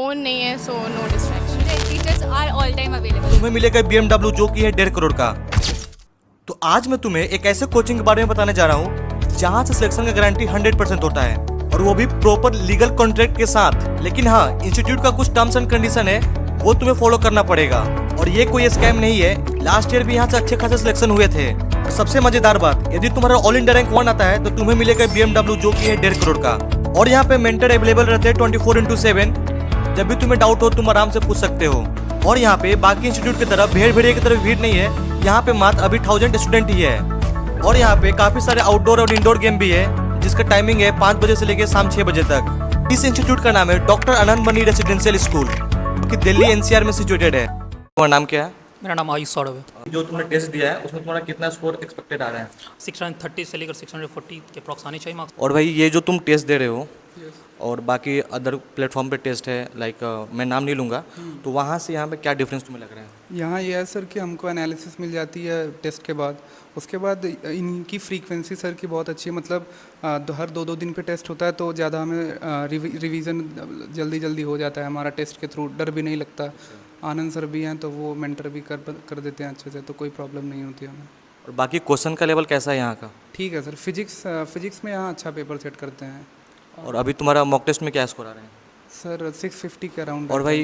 Phone नहीं है so no distraction. Teachers are all time available. तुम्हें मिलेगा BMW जो कि है 1.5 करोड़ का। तो आज मैं तुम्हें एक ऐसे कोचिंग के बारे में बताने जा रहा हूँ जहाँ से सिलेक्शन का गारंटी 100% होता है, और वो भी प्रॉपर लीगल कॉन्ट्रैक्ट के साथ। लेकिन हाँ, इंस्टीट्यूट का कुछ टर्म्स एंड कंडीशन है, वो तुम्हें फॉलो करना पड़ेगा। और ये कोई स्कैम नहीं है, लास्ट ईयर भी यहाँ से अच्छे खासे सिलेक्शन हुए थे। और सबसे मजेदार बात, यदि तुम्हारा ऑल इंडिया रैंक 1 आता है तो तुम्हें मिलेगा BMW जो कि है 1.5 करोड़ का। और यहाँ पे मेंटर अवेलेबल रहते हैं 24/7। जब भी तुम्हें डाउट हो तुम आराम से पूछ सकते हो। और यहाँ पे बाकी इंस्टीट्यूट की तरह भेड़िए की तरफ भीड़ नहीं है, यहाँ पे मात्र अभी 1000 स्टूडेंट ही है। और यहाँ पे काफी सारे आउटडोर और इंडोर गेम भी है, जिसका टाइमिंग है 5 बजे से लेकर शाम 6 बजे तक। इस इंस्टीट्यूट का नाम है डॉक्टर आनंद मनी रेसिडेंशियल स्कूल, जो कि दिल्ली NCR में सिचुएटेड है। तुम्हारा नाम क्या है? मेरा नाम आयुष सौरभ है। जो तुमने टेस्ट दिया है उसमें तुम्हारा कितना स्कोर एक्सपेक्टेड आ रहा है? 630 से लेकर 640 के अप्रॉक्स आने चाहिए मार्क्स। और भाई ये जो तुम टेस्ट दे रहे हो और बाकी अदर प्लेटफॉर्म पे टेस्ट है, लाइक मैं नाम नहीं लूँगा, तो वहाँ से यहाँ पे क्या डिफरेंस तुम्हें लग रहा है? यहाँ ये है सर कि हमको एनालिसिस मिल जाती है टेस्ट के बाद। उसके बाद इनकी फ्रीक्वेंसी सर की बहुत अच्छी है, मतलब हर 2-2 दिन पे टेस्ट होता है, तो ज़्यादा हमें रिवीजन जल्दी हो जाता है हमारा टेस्ट के थ्रू। डर भी नहीं लगता। आनंद सर भी हैं तो वो मेंटर भी कर देते हैं अच्छे से, तो कोई प्रॉब्लम नहीं होती हमें। और बाकी क्वेश्चन का लेवल कैसा है यहाँ का? ठीक है सर। फिजिक्स में यहाँ अच्छा पेपर सेट करते हैं। और अभी तुम्हारा मॉक टेस्ट में क्या स्कोर आ रहे हैं? सर 650 के अराउंड। और भाई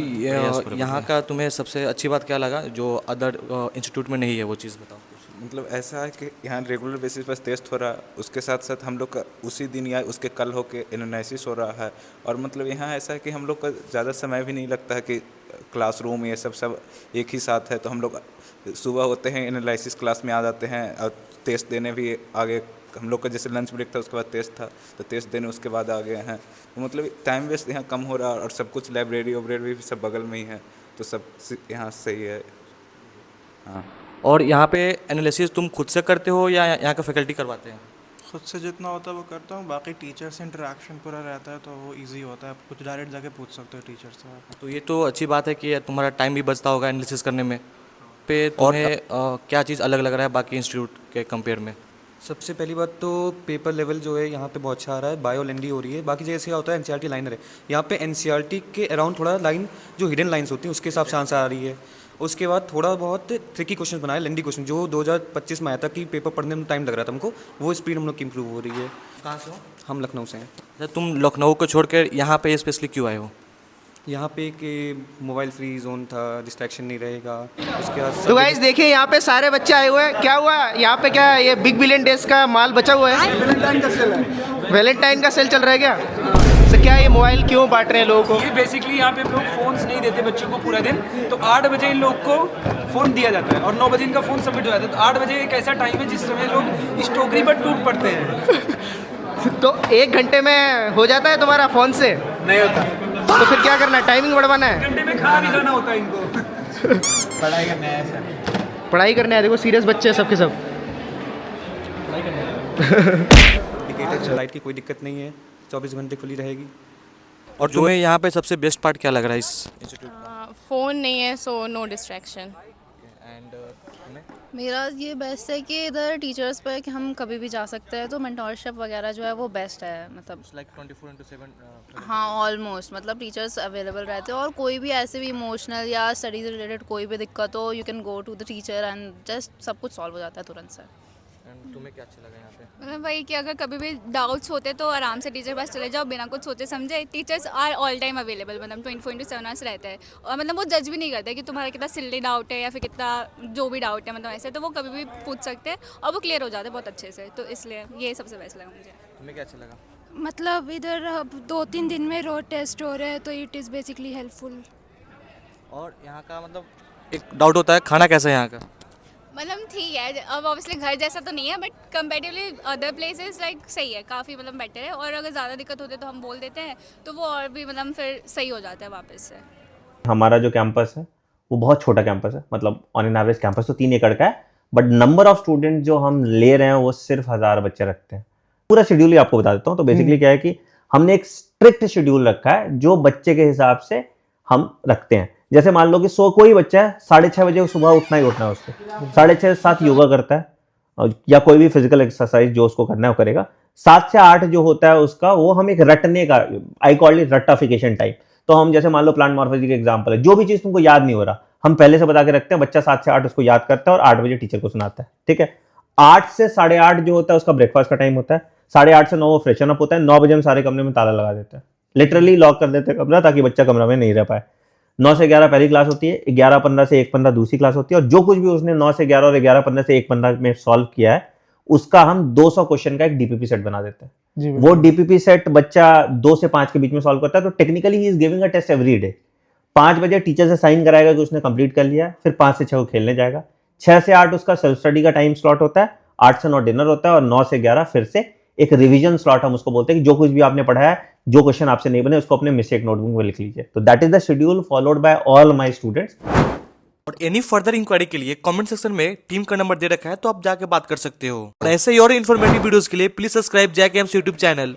यहाँ का तुम्हें सबसे अच्छी बात क्या लगा जो अदर इंस्टीट्यूट में नहीं है, वो चीज़ बताओ। मतलब ऐसा है कि यहाँ रेगुलर बेसिस पर टेस्ट हो रहा है, उसके साथ साथ हम लोग का उसी दिन या उसके कल हो के एनालिसिस हो रहा है। और मतलब यहाँ ऐसा है कि हम लोग का ज़्यादा समय भी नहीं लगता है कि क्लासरूम ये सब एक ही साथ है। तो हम लोग सुबह होते हैं एनालिसिस क्लास में आ जाते हैं, और टेस्ट देने भी आगे। हम लोग का जैसे लंच ब्रेक था उसके बाद टेस्ट था, तो टेस्ट देने उसके बाद आ गए हैं। तो मतलब टाइम वेस्ट यहाँ कम हो रहा है, और सब कुछ लाइब्रेरी भी सब बगल में ही है, तो सब यहाँ सही है। हाँ। और यहाँ पे एनालिसिस तुम खुद से करते हो या यहाँ का फैकल्टी करवाते हैं? खुद से जितना होता है वो करता हूँ, बाकी टीचर से इंटरेक्शन पूरा रहता है तो वो इजी होता है। आप कुछ डायरेक्ट जाके पूछ सकते हो टीचर से। तो ये तो अच्छी बात है कि तुम्हारा टाइम भी बचता होगा एनालिसिस करने में। पे तुम्हें क्या चीज़ अलग लग रहा है बाकी इंस्टीट्यूट के कंपेयर में? सबसे पहली बात तो पेपर लेवल जो है यहाँ पे बहुत अच्छा आ रहा है। बायो लेंदी हो रही है। बाकी जैसे क्या होता है NCERT लाइनर है, यहाँ पे NCERT के अराउंड थोड़ा लाइन जो हिडन लाइंस होती हैं उसके हिसाब से आंसर आ रही है। उसके बाद थोड़ा बहुत ट्रिकी क्वेश्चन बनाए, लेंदी क्वेश्चन जो 2025 में आया था कि पेपर पढ़ने में टाइम लग रहा था हमको, वो स्पीड हम लोग की इम्प्रूव हो रही है। कहाँ से हो? हम लखनऊ से हैं। अच्छा, तुम लखनऊ को छोड़कर यहाँ पे स्पेशली क्यों आए हो? यहाँ पे कि मोबाइल फ्री जोन था, डिस्ट्रैक्शन नहीं रहेगा। उसके बाद तो गाइस देखिए यहाँ पे सारे बच्चे आए हुए हैं। क्या हुआ यहाँ पे? क्या ये बिग बिलियन डेज का माल बचा हुआ है? वैलेंटाइन का सेल चल रहा है क्या? तो क्या ये मोबाइल क्यों बांट रहे हैं लोगों को? ये बेसिकली यहाँ पे लोग फ़ोन्स नहीं देते बच्चों को पूरा दिन, तो 8 बजे इन लोग को फ़ोन दिया जाता है और 9 बजे इनका फ़ोन सबमिट हो जाता है। तो 8 बजे एक ऐसा टाइम है जिस समय लोग इस टोकरी पर टूट पड़ते हैं। तो 1 घंटे में हो जाता है तुम्हारा फ़ोन से? नहीं होता। तो फिर क्या करना है? टाइमिंग बढ़वाना है? घंटे में खाना भी खाना होता है इनको। पढ़ाई करना है सर। पढ़ाई करने है। देखो सीरियस बच्चे हैं सबके सब। लाइट की कोई दिक्कत नहीं है, 24 घंटे खुली रहेगी। और तुम्हें यहाँ पे सबसे बेस्ट पार्ट क्या लग रहा है इस इंस्टीट्यूट का? फोन नहीं है सो नो डिस्ट्रैक्शन। मेरा ये बेस्ट है कि इधर टीचर्स पे कि हम कभी भी जा सकते हैं, तो मेंटोरशिप वगैरह जो है वो बेस्ट है। मतलब लाइक 24/7 हाँ ऑलमोस्ट, मतलब टीचर्स अवेलेबल रहते हैं, और कोई भी ऐसे भी इमोशनल या स्टडीज रिलेटेड कोई भी दिक्कत हो, you can go to the teacher and just सब कुछ सॉल्व हो जाता है तुरंत से। तुम्हें क्या अच्छा लगा यहाँ पे? मतलब वही कि अगर कभी भी डाउट्स होते तो आराम से टीचर पास चले जाओ बिना कुछ सोचे समझे। Teachers are all time available, मतलब 24/7 आवर्स रहते हैं। और मतलब वो जज भी नहीं करते कि तुम्हारा कितना सिल्ली डाउट है या फिर कितना जो भी डाउट है, मतलब ऐसे तो वो कभी भी पूछ सकते हैं और वो क्लियर हो जाते हैं बहुत अच्छे से। तो इसलिए ये सबसे बेस्ट लगा मुझे। तुम्हें क्या अच्छा लगा? मतलब इधर 2-3 दिन में रोज टेस्ट हो रहे हैं, तो इट इज़ बेसिकली हेल्पफुल। और यहाँ का मतलब एक डाउट होता है, खाना कैसा है यहाँ का? मतलब ठीक है, अब ऑब्वियसली घर जैसा तो नहीं है, but comparatively other places like सही है, काफ़ी मतलब बेटर है। और अगर ज़्यादा दिक्कत होती है तो हम बोल देते हैं, तो वो और भी मतलब फिर सही हो जाता है वापस से। हमारा जो कैंपस है वो बहुत छोटा कैंपस है, मतलब ऑन एन एवरेज कैंपस तो 3 एकड़ का है, बट नंबर ऑफ स्टूडेंट जो हम ले रहे हैं वो सिर्फ 1000 बच्चे रखते हैं। पूरा शेड्यूल ही आपको बता देता हूँ। तो बेसिकली क्या है कि हमने एक स्ट्रिक्ट शेड्यूल रखा है जो बच्चे के हिसाब से हम रखते हैं। जैसे मान लो कि कोई बच्चा है 6:30 बजे सुबह उठना ही उठना है उसको, 6:30 से 7 योगा करता है या कोई भी फिजिकल एक्सरसाइज जो उसको करना है वो करेगा। 7 से 8 जो होता है उसका, वो हम एक रटने का, आई कॉल इट रट्टाफिकेशन टाइम। तो हम जैसे मान लो प्लांट मॉर्फोलॉजी का एग्जाम्पल है, जो भी चीज तुमको याद नहीं हो रहा हम पहले से बता के रखते हैं, बच्चा 7 से 8 उसको याद करता है और 8 बजे टीचर को सुनाता है, ठीक है। 8 से 8:30 जो होता है उसका ब्रेकफास्ट का टाइम होता है, 8:30 से 9 वो फ्रेशन अप होता है, 9 बजे हम सारे कमरे में ताला लगा देते हैं, लिटरली लॉक कर देते हैं कमरा ताकि बच्चा कमरा में नहीं रह पाए। 9 से 11 पहली क्लास होती है, 11:15 से 1:15 दूसरी क्लास होती है, और जो कुछ भी उसने 9 से 11 और 11:15 से 1:15 में सॉल्व किया है उसका हम 200 क्वेश्चन का एक डीपीपी सेट बना देते हैं। वो डीपीपी सेट बच्चा 2 से 5 के बीच में सॉल्व करता है, तो technically he is giving a test every day. 5 बजे टीचर से साइन कराएगा कि उसने कंप्लीट कर लिया, फिर 5 से 6 वो खेलने जाएगा, 6 से 8 उसका सेल्फ स्टडी का टाइम स्लॉट होता है, 8 से 9 डिनर होता है, और 9 से 11 फिर से एक रिवीजन स्लॉट हम उसको बोलते हैं कि जो कुछ भी आपने पढ़ा है, जो क्वेश्चन आपसे नहीं बने उसको अपने मिस्टेक नोटबुक में लिख लीजिए। तो that is the schedule followed by all my students. और एनी फर्दर इंक्वायरी के लिए कमेंट सेक्शन में टीम का नंबर दे रखा है, तो आप जाके बात कर सकते हो। और ऐसे ही और इन्फॉर्मेटिव वीडियोस के लिए प्लीज सब्सक्राइब जैक एम्स यूट्यूब चैनल।